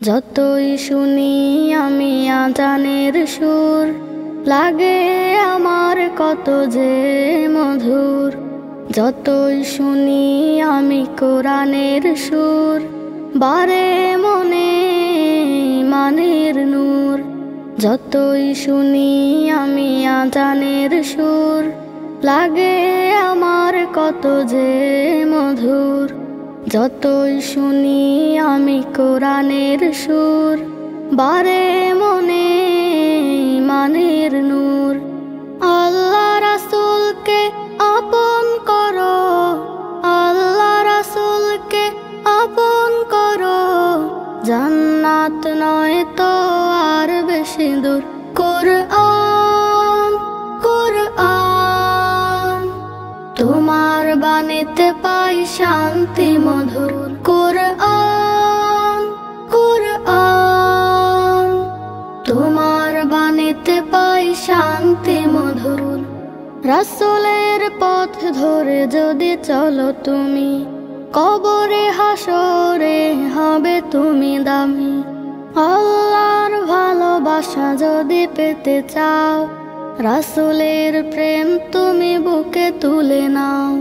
যতই শুনি আমি আজানের সুর, লাগে আমার কত যে মধুর। যতই শুনি আমি কোরআনের সুর, বারে মনে মানের নূর। যতই শুনি আমি আজানের সুর, লাগে আমার কত যে মধুর। যতই শুনি আমি কোরআনের সুর, বারে মনে মানের নূর। আল্লাহ রাসূলকে আপন করো, আল্লাহ রাসূলকে আপন করো, জান্নাত নয় তো আর বেশি দূর। কোরআন কোরআন তোমার বাণীতে পাই শান্তি মধুর। কোরআন কোরআন তোমার বাণীতে পাই শান্তি মধুর। রাসূলের পথ ধরে যদি চলো তুমি, কবরে হাসরে হবে তুমি দামি। আল্লাহর ভালোবাসা যদি পেতে চাও, রাসূলের প্রেম তুমি বুকে তুলে নাও।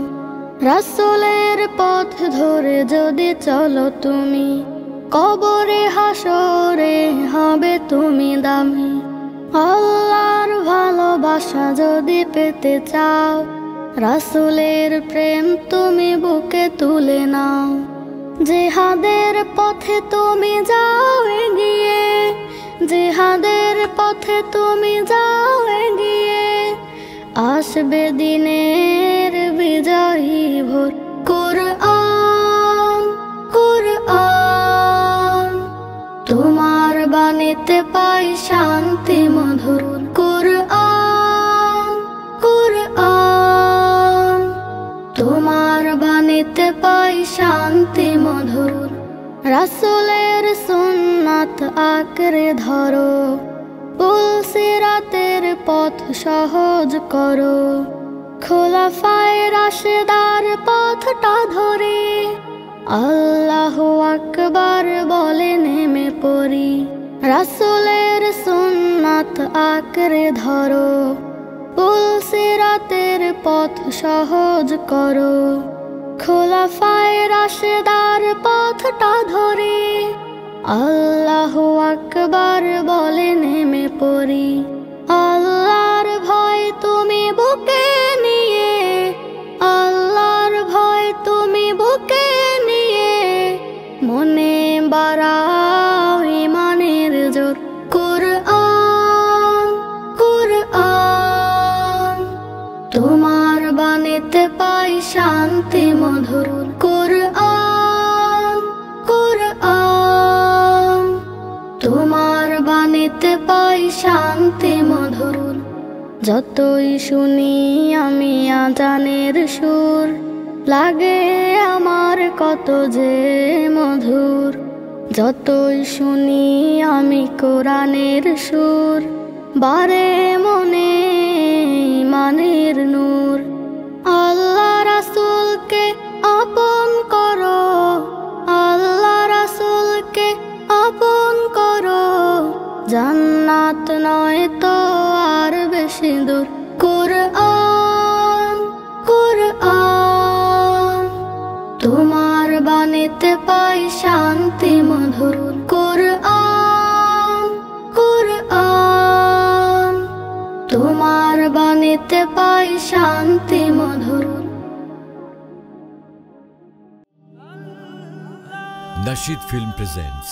রাসূলের পথ ধরে যদি চলো তুমি, কবরে হাসরে হবে তুমি দামি। আল্লাহর ভালোবাসা যদি পেতে চাও, রাসূলের প্রেম তুমি বুকে তুলে নাও। জিহাদের পথে তুমি যাও এগিয়ে, জিহাদের পথে তুমি যাও এগিয়ে, আসবে দিনের বিজয়ী ভোর। কোরআন কোরআন তোমার বাণীতে পাই শান্তি মধুর। কোরআন কোরআন তোমার বাণীতে পাই শান্তি মধুর। রাসূলের সুন্নাত আঁকড়ে ধরো, পুলসিরাতের পথ সহজ করো। খোলাফায়ে রাশেদার পথটা ধরে, আল্লাহু আকবার বলে নেমে পড়ি। রাসূলের সুন্নাত আঁকড়ে ধরো, পুলসিরাতের পথ সহজ করো। খোলাফায়ে রাশেদার পথটা ধরে, আল্লাহু আকবার বলে নেমে পড়ি। আল্লাহর ভয় তুমি বুকে নিয়ে, আল্লাহর ভয় তুমি বুকে নিয়ে, মনে বাড়াও ঈমানের জোর। কোরআন কোরআন তোমার বাণীতে পাই শান্তি মধুর। কোরআন কোরআন তোমার বাণীতে পাই শান্তি মধুর। যতই শুনি আমি আজানের সুর, লাগে আমার কত যে মধুর। যতই শুনি আমি কোরআনের সুর, বারে মনে মানের নূর। আল্লাহ রাসূলকে আপন করো, আল্লাহ রাসূলকে আপন করো, জান্নাত নয় তো আর বেশি দূর। কোরআন কোরআন তোমার বাণীতে পাই শান্তি মধুর। কোরআন কোরআন তোমার বাণীতে পাই শান্তি মধুর। Nasheed Film presents